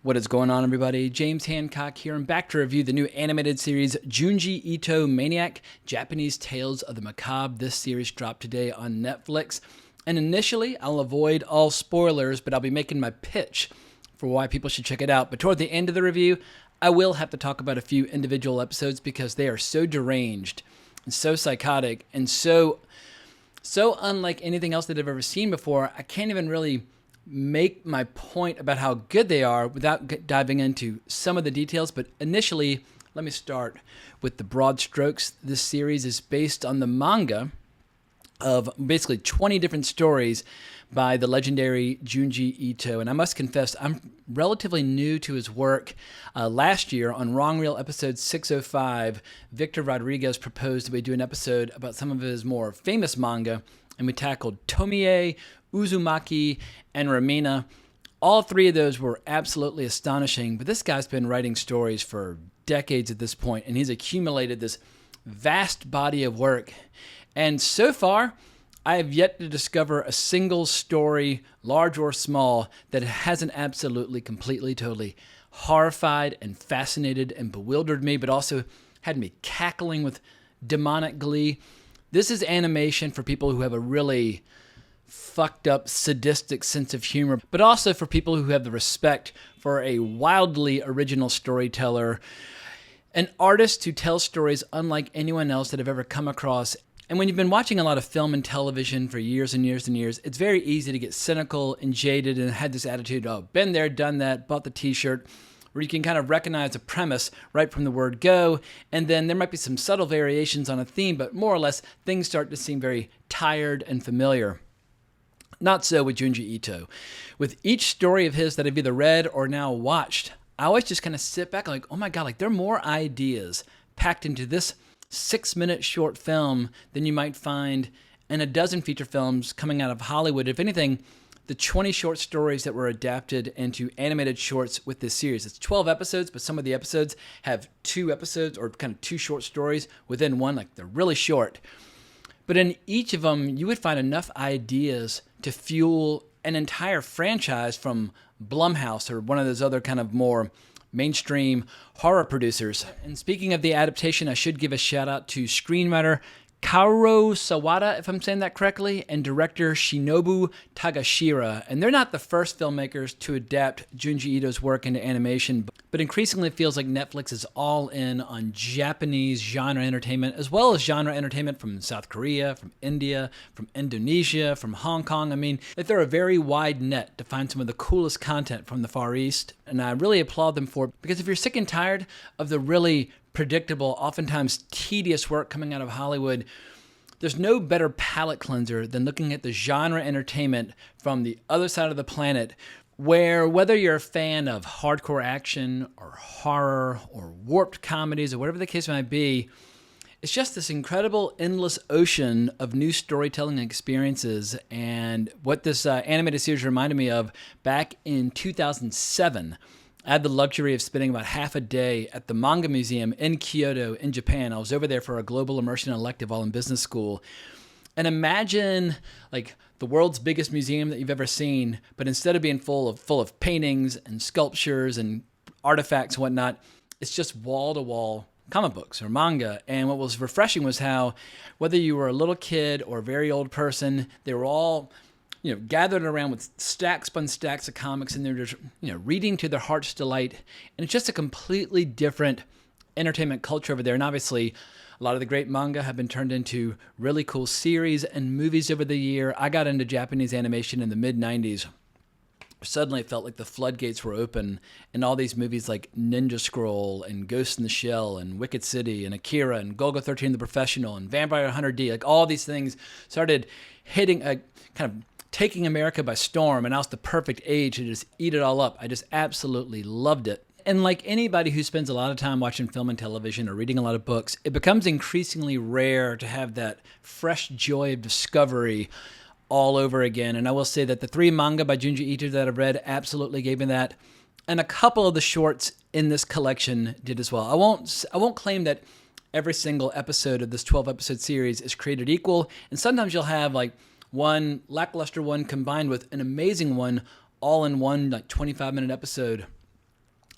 What is going on, everybody? James Hancock here. I'm back to review the new animated series Junji Ito Maniac, Japanese Tales of the Macabre. This series dropped today on Netflix. And initially, I'll avoid all spoilers, but I'll be making my pitch for why people should check it out. But toward the end of the review, I will have to talk about a few individual episodes because they are so deranged and so psychotic and so unlike anything else that I've ever seen before. I can't even really make my point about how good they are without diving into some of the details. But initially, let me start with the broad strokes. This series is based on the manga of basically 20 different stories by the legendary Junji Ito. And I must confess, I'm relatively new to his work. Last year on Wrong Reel episode 605, Victor Rodriguez proposed that we do an episode about some of his more famous manga, and we tackled Tomie, Uzumaki, and Ramina. All three of those were absolutely astonishing, but this guy's been writing stories for decades at this point, and he's accumulated this vast body of work. And so far, I have yet to discover a single story, large or small, that hasn't absolutely, completely, totally horrified and fascinated and bewildered me, but also had me cackling with demonic glee. This is animation for people who have a really fucked up, sadistic sense of humor, but also for people who have the respect for a wildly original storyteller, an artist who tells stories unlike anyone else that I've ever come across. And when you've been watching a lot of film and television for years and years and years, it's very easy to get cynical and jaded and had this attitude, oh, been there, done that, bought the t-shirt, where you can kind of recognize a premise right from the word go, and then there might be some subtle variations on a theme, but more or less things start to seem very tired and familiar. Not so with Junji Ito. With each story of his that I've either read or now watched, I always just kind of sit back and like, oh my God, like there are more ideas packed into this 6-minute short film than you might find in a dozen feature films coming out of Hollywood. If anything, the 20 short stories that were adapted into animated shorts with this series. It's 12 episodes, but some of the episodes have 2 episodes or kind of 2 short stories within one, like they're really short. But in each of them, you would find enough ideas to fuel an entire franchise from Blumhouse or one of those other kind of more mainstream horror producers. And speaking of the adaptation, I should give a shout out to screenwriter Kaoru Sawada, if I'm saying that correctly, and director Shinobu Tagashira. And they're not the first filmmakers to adapt Junji Ito's work into animation, but increasingly it feels like Netflix is all in on Japanese genre entertainment, as well as genre entertainment from South Korea, from India, from Indonesia, from Hong Kong. I mean, they throw a very wide net to find some of the coolest content from the Far East, and I really applaud them for it, because if you're sick and tired of the really predictable, oftentimes tedious work coming out of Hollywood, there's no better palate cleanser than looking at the genre entertainment from the other side of the planet, where whether you're a fan of hardcore action or horror or warped comedies or whatever the case might be, it's just this incredible endless ocean of new storytelling experiences. And what this animated series reminded me of back in 2007, I had the luxury of spending about half a day at the Manga Museum in Kyoto in Japan. I was over there for a global immersion elective while in business school. And imagine like the world's biggest museum that you've ever seen, but instead of being full of paintings and sculptures and artifacts and whatnot, it's just wall-to-wall comic books or manga. And what was refreshing was how, whether you were a little kid or a very old person, they were all gathered around with stacks upon stacks of comics, and they're just, reading to their heart's delight. And it's just a completely different entertainment culture over there. And obviously, a lot of the great manga have been turned into really cool series and movies over the year. I got into Japanese animation in the mid-90s. Suddenly it felt like the floodgates were open, and all these movies like Ninja Scroll and Ghost in the Shell and Wicked City and Akira and Golgo 13 the Professional and Vampire Hunter D, like all these things started hitting a kind of taking America by storm, and I was the perfect age to just eat it all up. I just absolutely loved it. And like anybody who spends a lot of time watching film and television or reading a lot of books, it becomes increasingly rare to have that fresh joy of discovery all over again. And I will say that the 3 manga by Junji Ito that I've read absolutely gave me that. And a couple of the shorts in this collection did as well. I won't claim that every single episode of this 12-episode series is created equal. And sometimes you'll have like one lackluster one combined with an amazing one all in one like 25-minute episode.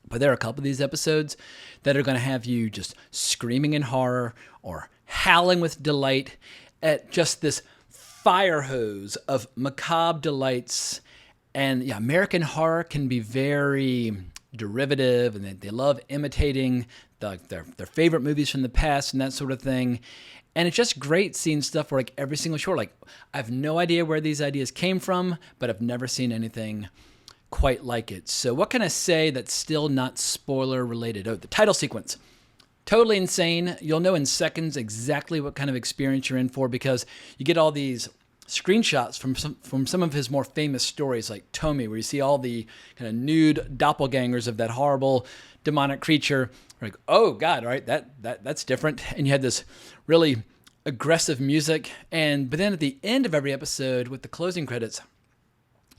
But there are a couple of these episodes that are going to have you just screaming in horror or howling with delight at just this fire hose of macabre delights. And yeah, American horror can be very derivative, and they love imitating their favorite movies from the past and that sort of thing. And it's just great seeing stuff where like every single short, like I have no idea where these ideas came from, but I've never seen anything quite like it. So what can I say that's still not spoiler related? Oh, the title sequence. Totally insane. You'll know in seconds exactly what kind of experience you're in for, because you get all these screenshots from some of his more famous stories, like Tomi, where you see all the kind of nude doppelgangers of that horrible demonic creature. Like, oh God, all right, that's different. And you had this really aggressive music, but then at the end of every episode with the closing credits,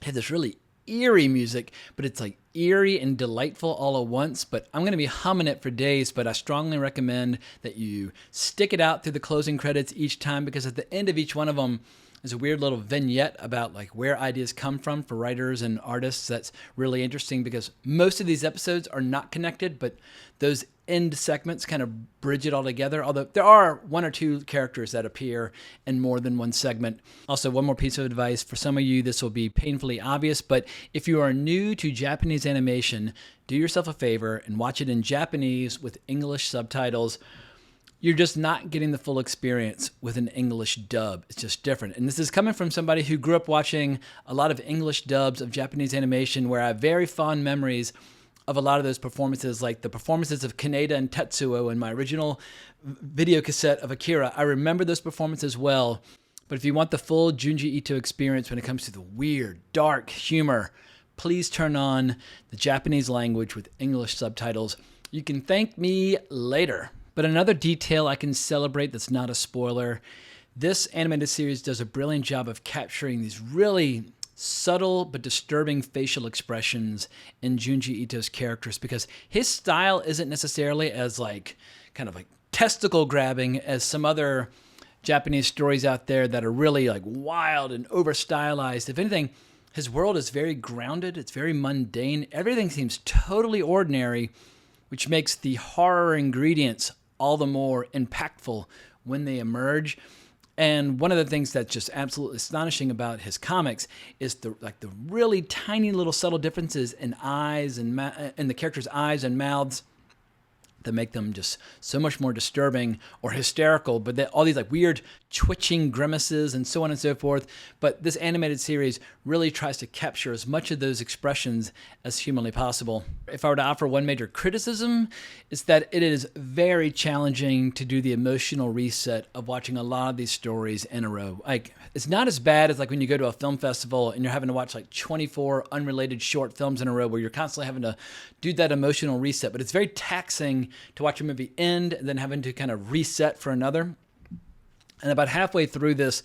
you had this really eerie music, but it's like eerie and delightful all at once. But I'm going to be humming it for days, but I strongly recommend that you stick it out through the closing credits each time, because at the end of each one of them is a weird little vignette about like where ideas come from for writers and artists. That's really interesting, because most of these episodes are not connected, but those end segments kind of bridge it all together, although there are one or two characters that appear in more than one segment. Also, one more piece of advice. For some of you, this will be painfully obvious, but if you are new to Japanese animation, do yourself a favor and watch it in Japanese with English subtitles. You're just not getting the full experience with an English dub. It's just different. And this is coming from somebody who grew up watching a lot of English dubs of Japanese animation, where I have very fond memories of a lot of those performances, like the performances of Kaneda and Tetsuo in my original video cassette of Akira. I remember those performances well, but if you want the full Junji Ito experience when it comes to the weird, dark humor, please turn on the Japanese language with English subtitles. You can thank me later. But another detail I can celebrate that's not a spoiler, this animated series does a brilliant job of capturing these really subtle but disturbing facial expressions in Junji Ito's characters, because his style isn't necessarily as like kind of like testicle grabbing as some other Japanese stories out there that are really like wild and over stylized. If anything, his world is very grounded. It's very mundane. Everything seems totally ordinary, which makes the horror ingredients all the more impactful when they emerge. And one of the things that's just absolutely astonishing about his comics is the really tiny little subtle differences in eyes and in the characters' eyes and mouths that make them just so much more disturbing or hysterical, but all these like weird twitching grimaces and so on and so forth. But this animated series really tries to capture as much of those expressions as humanly possible. If I were to offer one major criticism, it's that it is very challenging to do the emotional reset of watching a lot of these stories in a row. Like, it's not as bad as like when you go to a film festival and you're having to watch like 24 unrelated short films in a row where you're constantly having to do that emotional reset, but it's very taxing to watch a movie end and then having to kind of reset for another. And about halfway through this,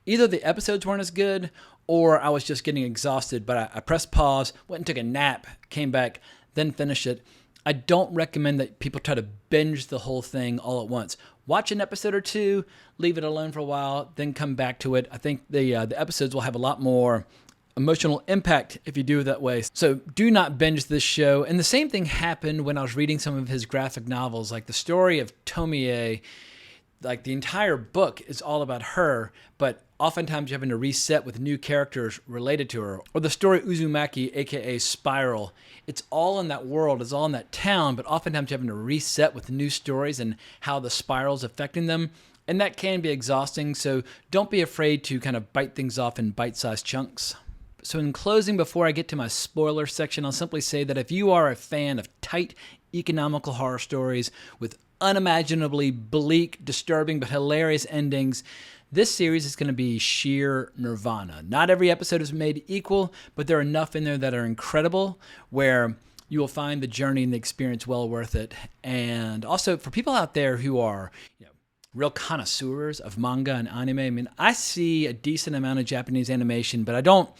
either the episodes weren't as good or I was just getting exhausted, but I pressed pause, went and took a nap, came back, then finished it. I don't recommend that people try to binge the whole thing all at once. Watch an episode or two, leave it alone for a while, then come back to it. I think the episodes will have a lot more emotional impact if you do it that way. So do not binge this show. And the same thing happened when I was reading some of his graphic novels, like the story of Tomie. Like the entire book is all about her, but oftentimes you're having to reset with new characters related to her. Or the story Uzumaki, aka Spiral. It's all in that world, it's all in that town, but oftentimes you're having to reset with new stories and how the spiral's affecting them. And that can be exhausting, so don't be afraid to kind of bite things off in bite-sized chunks. So in closing, before I get to my spoiler section, I'll simply say that if you are a fan of tight, economical horror stories with unimaginably bleak, disturbing, but hilarious endings, this series is going to be sheer nirvana. Not every episode is made equal, but there are enough in there that are incredible where you will find the journey and the experience well worth it. And also for people out there who are, real connoisseurs of manga and anime, I mean, I see a decent amount of Japanese animation, but I don't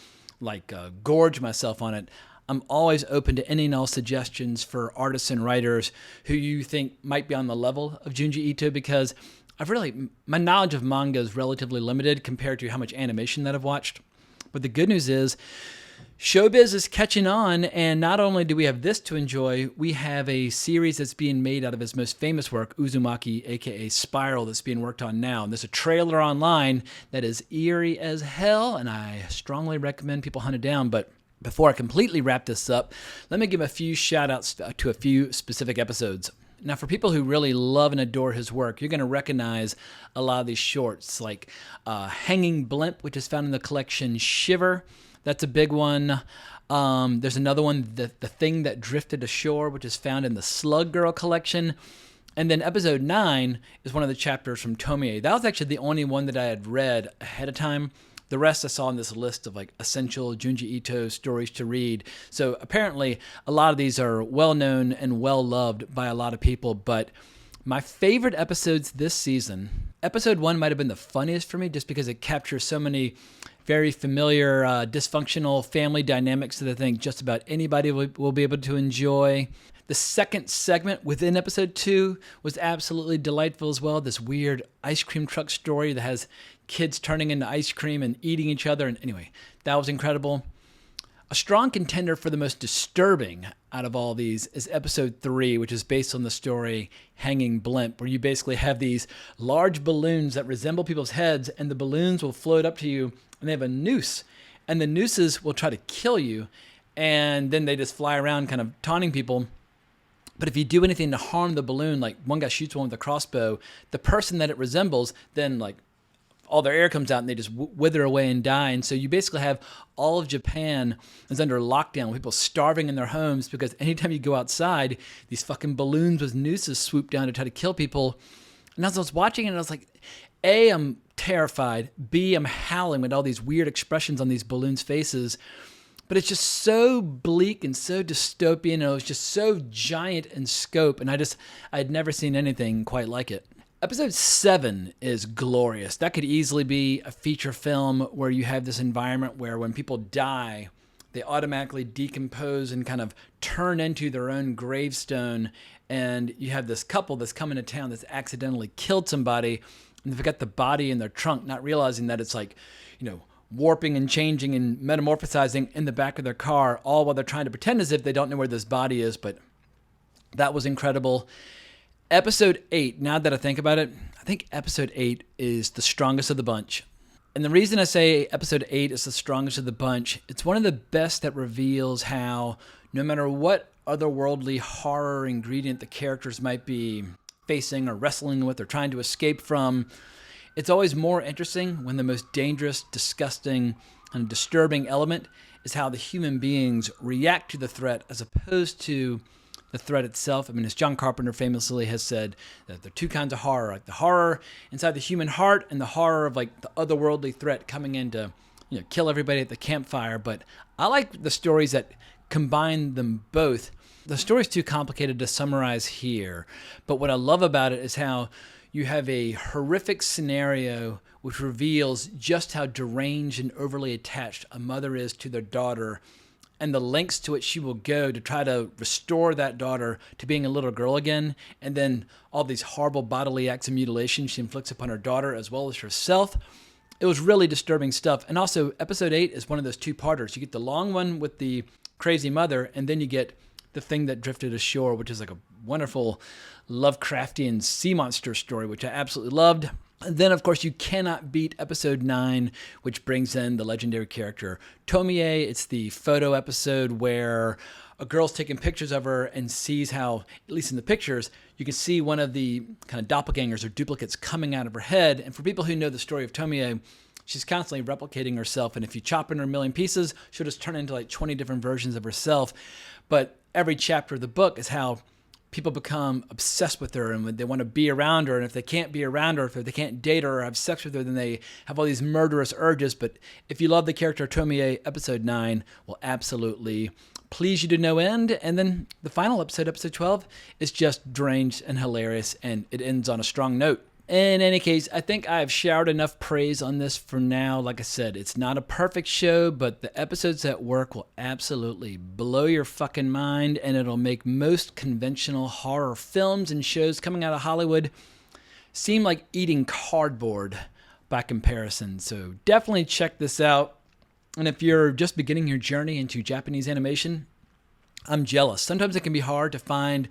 gorge myself on it. I'm always open to any and all suggestions for artists and writers who you think might be on the level of Junji Ito, because my knowledge of manga is relatively limited compared to how much animation that I've watched. But the good news is Showbiz is catching on, and not only do we have this to enjoy, we have a series that's being made out of his most famous work, Uzumaki, aka Spiral, that's being worked on now. And there's a trailer online that is eerie as hell, and I strongly recommend people hunt it down. But before I completely wrap this up, let me give a few shout outs to a few specific episodes. Now, for people who really love and adore his work, you're going to recognize a lot of these shorts, like Hanging Blimp, which is found in the collection Shiver. That's a big one. There's another one, the Thing That Drifted Ashore, which is found in the Slug Girl collection. And then episode 9 is one of the chapters from Tomie. That was actually the only one that I had read ahead of time. The rest I saw on this list of like essential Junji Ito stories to read. So apparently a lot of these are well known and well loved by a lot of people. But my favorite episodes this season, episode 1 might have been the funniest for me just because it captures so many very familiar dysfunctional family dynamics that I think just about anybody will be able to enjoy. The second segment within episode 2 was absolutely delightful as well. This weird ice cream truck story that has kids turning into ice cream and eating each other. And anyway, that was incredible. A strong contender for the most disturbing out of all these is episode 3, which is based on the story Hanging Blimp, where you basically have these large balloons that resemble people's heads, and the balloons will float up to you, and they have a noose, and the nooses will try to kill you, and then they just fly around kind of taunting people. But if you do anything to harm the balloon, like one guy shoots one with a crossbow, the person that it resembles then like all their air comes out and they just wither away and die. And so you basically have all of Japan is under lockdown with people starving in their homes because anytime you go outside, these fucking balloons with nooses swoop down to try to kill people. And as I was watching it, I was like, A, I'm terrified. B, I'm howling with all these weird expressions on these balloons' faces. But it's just so bleak and so dystopian. And it was just so giant in scope. And I had never seen anything quite like it. Episode 7 is glorious. That could easily be a feature film where you have this environment where when people die, they automatically decompose and kind of turn into their own gravestone. And you have this couple that's come into town that's accidentally killed somebody, and they've got the body in their trunk, not realizing that it's like, warping and changing and metamorphosizing in the back of their car, all while they're trying to pretend as if they don't know where this body is. But that was incredible. Episode 8, now that I think about it, I think episode 8 is the strongest of the bunch. And the reason I say episode 8 is the strongest of the bunch, it's one of the best that reveals how no matter what otherworldly horror ingredient the characters might be facing or wrestling with or trying to escape from, it's always more interesting when the most dangerous, disgusting, and disturbing element is how the human beings react to the threat as opposed to the threat itself. I mean, as John Carpenter famously has said, that there are two kinds of horror, like the horror inside the human heart and the horror of like the otherworldly threat coming in to, kill everybody at the campfire. But I like the stories that combine them both. The story's too complicated to summarize here, but what I love about it is how you have a horrific scenario which reveals just how deranged and overly attached a mother is to their daughter, and the lengths to which she will go to try to restore that daughter to being a little girl again, and then all these horrible bodily acts of mutilation she inflicts upon her daughter as well as herself. It was really disturbing stuff. And also, episode 8 is one of those two-parters. You get the long one with the crazy mother, and then you get The Thing That Drifted Ashore, which is like a wonderful Lovecraftian sea monster story, which I absolutely loved. And then, of course, you cannot beat episode 9, which brings in the legendary character Tomie. It's the photo episode where a girl's taking pictures of her and sees how, at least in the pictures, you can see one of the kind of doppelgangers or duplicates coming out of her head. And for people who know the story of Tomie, she's constantly replicating herself. And if you chop in her a million pieces, she'll just turn into like 20 different versions of herself. But every chapter of the book is how people become obsessed with her and they want to be around her. And if they can't be around her, if they can't date her or have sex with her, then they have all these murderous urges. But if you love the character Tomie, episode 9 will absolutely please you to no end. And then the final episode, episode 12, is just deranged and hilarious, and it ends on a strong note. In any case, I think I've showered enough praise on this for now. Like I said, it's not a perfect show, but the episodes at work will absolutely blow your fucking mind, and it'll make most conventional horror films and shows coming out of Hollywood seem like eating cardboard by comparison. So definitely check this out. And if you're just beginning your journey into Japanese animation, I'm jealous. Sometimes it can be hard to find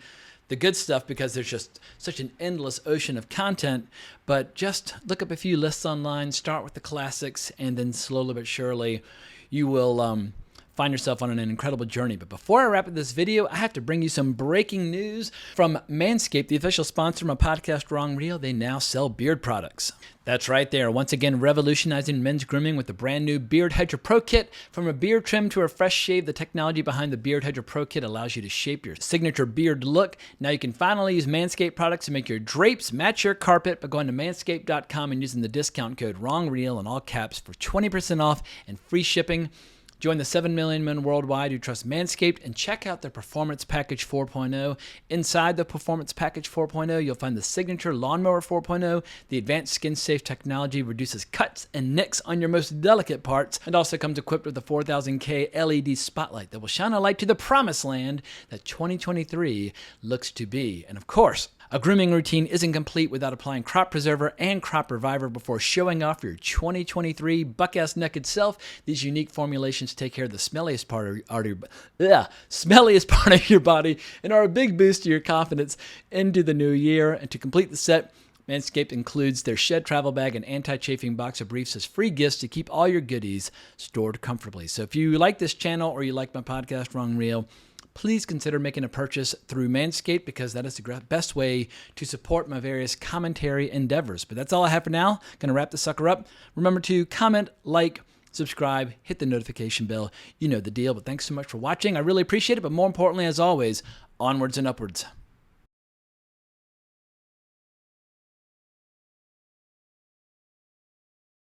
the good stuff because there's just such an endless ocean of content, but just look up a few lists online, start with the classics, and then slowly but surely you will find yourself on an incredible journey. But before I wrap up this video, I have to bring you some breaking news from Manscaped, the official sponsor of my podcast, Wrong Reel. They now sell beard products. That's right, they are once again revolutionizing men's grooming with the brand new Beard Hedger Pro Kit. From a beard trim to a fresh shave, the technology behind the Beard Hedger Pro Kit allows you to shape your signature beard look. Now you can finally use Manscaped products to make your drapes match your carpet by going to manscaped.com and using the discount code WRONGREEL in all caps for 20% off and free shipping. Join the 7 million men worldwide who trust Manscaped and check out their Performance Package 4.0. Inside the Performance Package 4.0, you'll find the Signature Lawnmower 4.0. The advanced skin-safe technology reduces cuts and nicks on your most delicate parts and also comes equipped with a 4000K LED spotlight that will shine a light to the promised land that 2023 looks to be. And of course, a grooming routine isn't complete without applying Crop Preserver and Crop Reviver before showing off your 2023 buck-ass naked self. These unique formulations take care of the smelliest part of your body and are a big boost to your confidence into the new year. And to complete the set, Manscaped includes their shed travel bag and anti-chafing box of briefs as free gifts to keep all your goodies stored comfortably. So if you like this channel or you like my podcast, Wrong Reel, please consider making a purchase through Manscaped because that is the best way to support my various commentary endeavors. But that's all I have for now. Going to wrap this sucker up. Remember to comment, like, subscribe, hit the notification bell. You know the deal. But thanks so much for watching. I really appreciate it. But more importantly, as always, onwards and upwards.